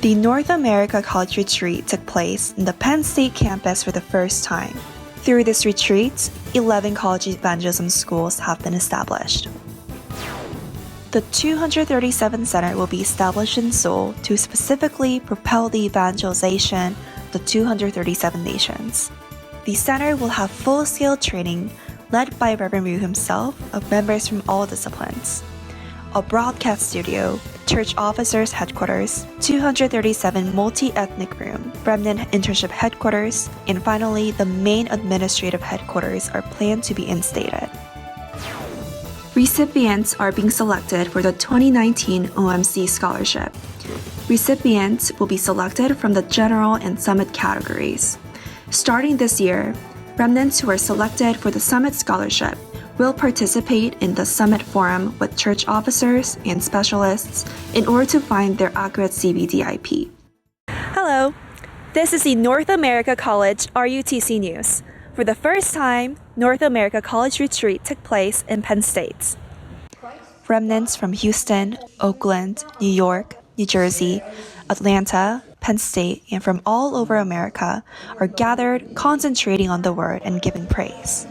The North America College Retreat took place in the Penn State campus for the first time. Through this retreat, 11 college evangelism schools have been established. The 237 Center will be established in Seoul to specifically propel the evangelization of the 237 nations. The center will have full-scale training led by Reverend Ryu himself of members from all disciplines, a broadcast studio, church officers headquarters, 237 multi-ethnic room, remnant internship headquarters, and finally the main administrative headquarters are planned to be instated. Recipients are being selected for the 2019 OMC Scholarship. Recipients will be selected from the general and summit categories. Starting this year, remnants who are selected for the Summit Scholarship will participate in the Summit Forum with church officers and specialists in order to find their accurate CBDIP. Hello, this is the North America College RUTC News. For the first time, North America College Retreat took place in Penn State. Remnants from Houston, Oakland, New York, New Jersey, Atlanta, Penn State, and from all over America are gathered, concentrating on the Word and giving praise.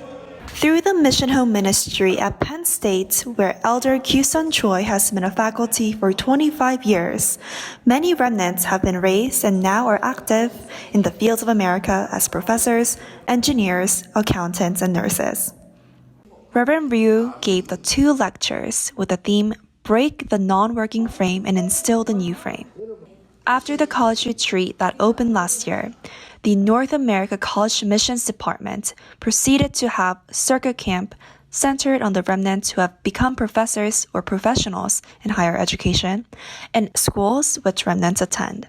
Through the Mission Home Ministry at Penn State, where Elder Kyusun Choi has been a faculty for 25 years, many remnants have been raised and now are active in the fields of America as professors, engineers, accountants, and nurses. Reverend Ryu gave the 2 lectures with the theme, Break the Non-Working Frame and Instill the New Frame. After the college retreat that opened last year, the North America College Missions Department proceeded to have circuit camp centered on the remnants who have become professors or professionals in higher education and schools which remnants attend.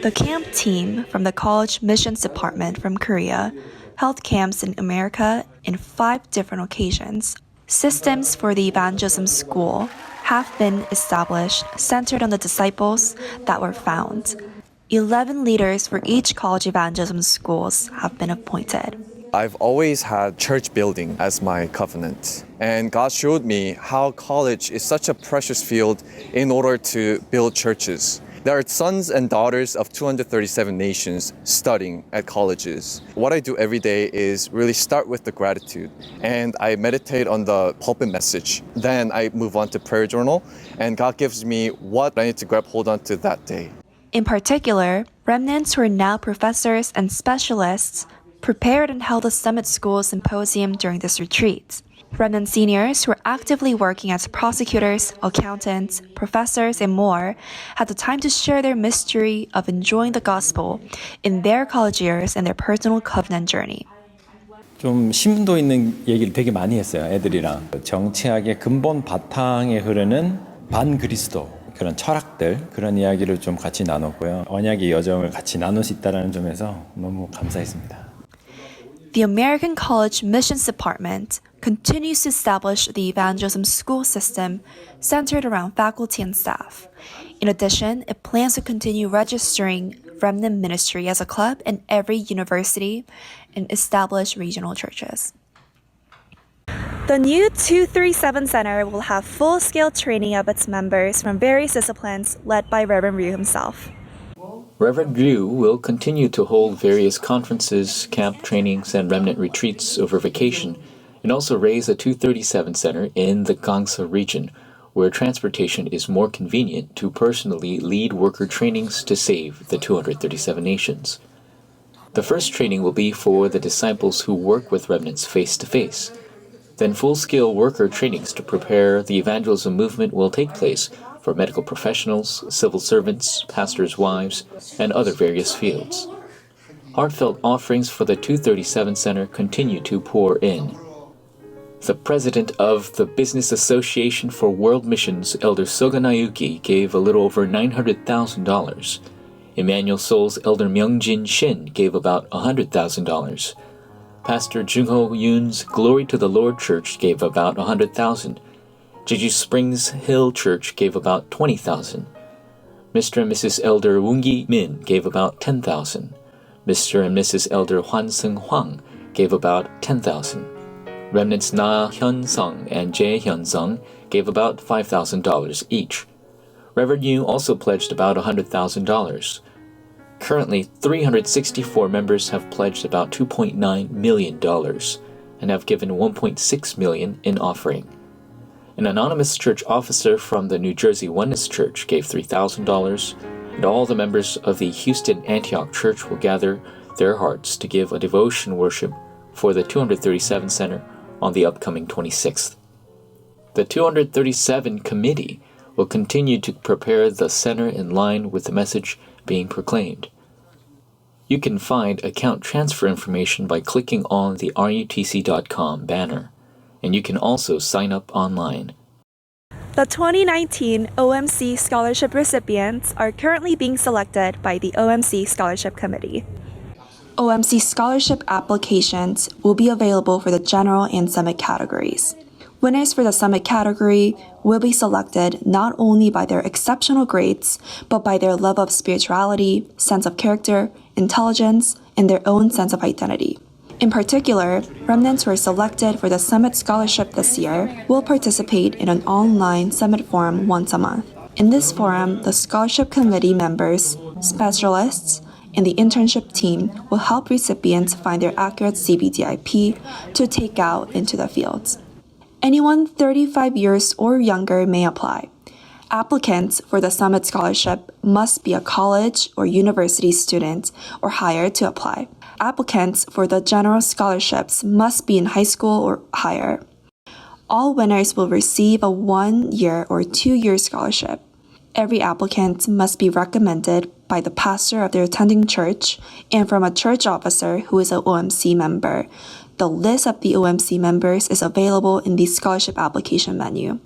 The camp team from the College Missions Department from Korea held camps in America in 5 different occasions. Systems for the evangelism school have been established centered on the disciples that were found. 11 leaders for each college evangelism schools have been appointed. I've always had church building as my covenant, and God showed me how college is such a precious field in order to build churches. There are sons and daughters of 237 nations studying at colleges. What I do every day is really start with the gratitude, and I meditate on the pulpit message. Then I move on to prayer journal, and God gives me what I need to grab hold on to that day. In particular, remnants who are now professors and specialists prepared and held a Summit School Symposium during this retreat. Remnant seniors who are actively working as prosecutors, accountants, professors, and more had the time to share their mystery of enjoying the gospel in their college years and their personal covenant journey. 좀 심도 있는 얘기를 되게 많이 했어요, 애들이랑. 정치학의 근본 바탕에 흐르는 반그리스도 그런 철학들, 그런 이야기를 좀 같이 나눴고요. 언약의 여정을 같이 나눌 수 있다는 점에서 너무 감사했습니다. The American College Missions Department continues to establish the evangelism school system centered around faculty and staff. In addition, it plans to continue registering remnant ministry as a club in every university and establish regional churches. The new 237 Center will have full-scale training of its members from various disciplines led by Reverend Ryu himself. Reverend Ryu will continue to hold various conferences, camp trainings, and remnant retreats over vacation, and also raise a 237 Center in the Gangsa region, where transportation is more convenient to personally lead worker trainings to save the 237 nations. The first training will be for the disciples who work with remnants face-to-face. Then full-scale worker trainings to prepare the evangelism movement will take place for medical professionals, civil servants, pastors' wives, and other various fields. Heartfelt offerings for the 237 Center continue to pour in. The president of the Business Association for World Missions, Elder Soga Nayuki, gave a little over $900,000. Emmanuel Seoul's Elder Myungjin Shin gave about $100,000. Pastor Jungho Yoon's Glory to the Lord Church gave about $100,000. Jeju Springs Hill Church gave about $20,000. Mr. and Mrs. Elder Woongi Min gave about $10,000. Mr. and Mrs. Elder Hwan Seung Hwang gave about $10,000. Remnants Na Hyun Sung and Jae Hyun Sung gave about $5,000 each. Reverend Yu also pledged about $100,000. Currently, 364 members have pledged about $2.9 million and have given $1.6 million in offering. An anonymous church officer from the New Jersey Oneness Church gave $3,000, and all the members of the Houston Antioch Church will gather their hearts to give a devotion worship for the 237 Center on the upcoming 26th. The 237 Committee will continue to prepare the center in line with the message being proclaimed. You can find account transfer information by clicking on the RUTC.com banner, and you can also sign up online. The 2019 OMC Scholarship recipients are currently being selected by the OMC Scholarship Committee. OMC scholarship applications will be available for the general and summit categories. Winners for the summit category will be selected not only by their exceptional grades, but by their love of spirituality, sense of character, intelligence, and their own sense of identity. In particular, remnants who are selected for the Summit Scholarship this year will participate in an online Summit Forum once a month. In this forum, the Scholarship Committee members, specialists, and the internship team will help recipients find their accurate CBDIP to take out into the fields. Anyone 35 years or younger may apply. Applicants for the Summit Scholarship must be a college or university student or higher to apply. Applicants for the general scholarships must be in high school or higher. All winners will receive a 1-year or 2-year scholarship. Every applicant must be recommended by the pastor of their attending church and from a church officer who is an OMC member. The list of the OMC members is available in the scholarship application menu.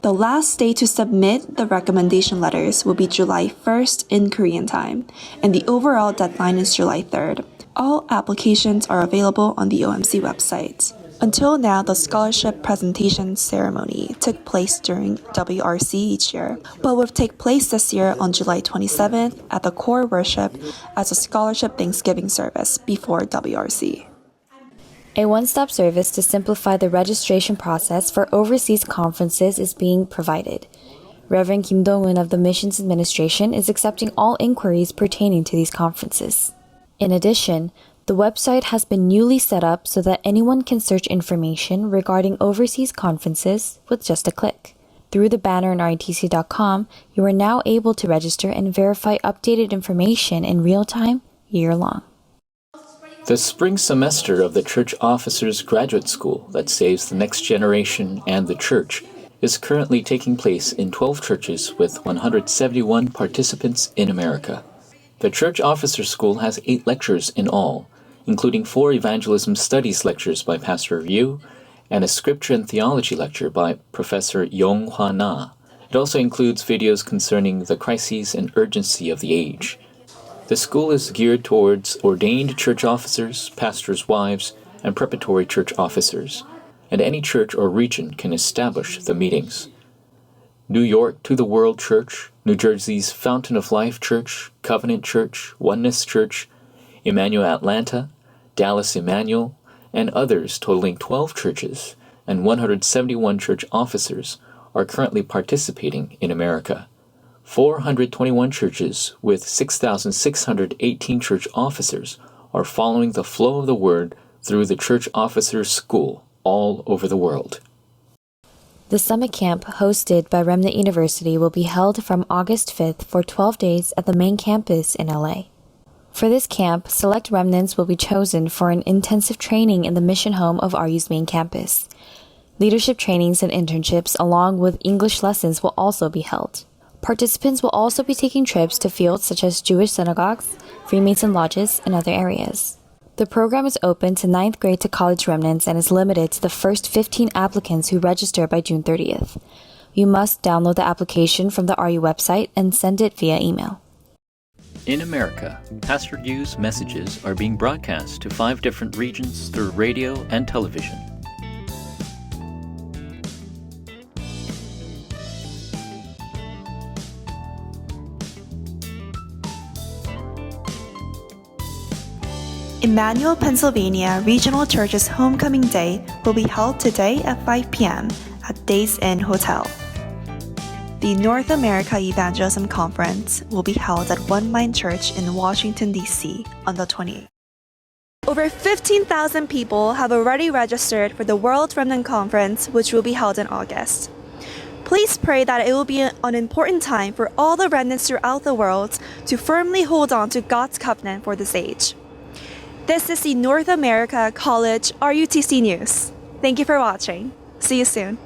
The last day to submit the recommendation letters will be July 1st in Korean time, and the overall deadline is July 3rd. All applications are available on the OMC website. Until now, the scholarship presentation ceremony took place during WRC each year, but will take place this year on July 27th at the core worship as a scholarship Thanksgiving service before WRC. A one-stop service to simplify the registration process for overseas conferences is being provided. Reverend Kim Dong-un of the Missions Administration is accepting all inquiries pertaining to these conferences. In addition, the website has been newly set up so that anyone can search information regarding overseas conferences with just a click. Through the banner on RUTC.com, you are now able to register and verify updated information in real time, year-long. The spring semester of the Church Officers Graduate School that saves the next generation and the church is currently taking place in 12 churches with 171 participants in America. The Church Officers School has 8 lectures in all, including 4 evangelism studies lectures by Pastor Yu and a scripture and theology lecture by Professor Yong-Hwa Na. It also includes videos concerning the crises and urgency of the age. The school is geared towards ordained church officers, pastors' wives, and preparatory church officers, and any church or region can establish the meetings. New York To the World Church, New Jersey's Fountain of Life Church, Covenant Church, Oneness Church, Emmanuel Atlanta, Dallas Emmanuel, and others totaling 12 churches and 171 church officers are currently participating in America. 421 churches with 6,618 church officers are following the flow of the word through the Church Officers School all over the world. The summer camp hosted by Remnant University will be held from August 5th for 12 days at the main campus in LA. For this camp, select remnants will be chosen for an intensive training in the mission home of RU's main campus. Leadership trainings and internships along with English lessons will also be held. Participants will also be taking trips to fields such as Jewish synagogues, Freemason lodges, and other areas. The program is open to 9th grade to college remnants and is limited to the first 15 applicants who register by June 30th. You must download the application from the RU website and send it via email. In America, Pastor Yu's messages are being broadcast to 5 different regions through radio and television. Emmanuel, Pennsylvania Regional Church's Homecoming Day will be held today at 5 p.m. at Days Inn Hotel. the North America Evangelism Conference will be held at One Mind Church in Washington, D.C. on the 28th. Over 15,000 people have already registered for the World Remnant Conference, which will be held in August. Please pray that it will be an important time for all the remnants throughout the world to firmly hold on to God's covenant for this age. This is the North America College RUTC News. Thank you for watching. See you soon.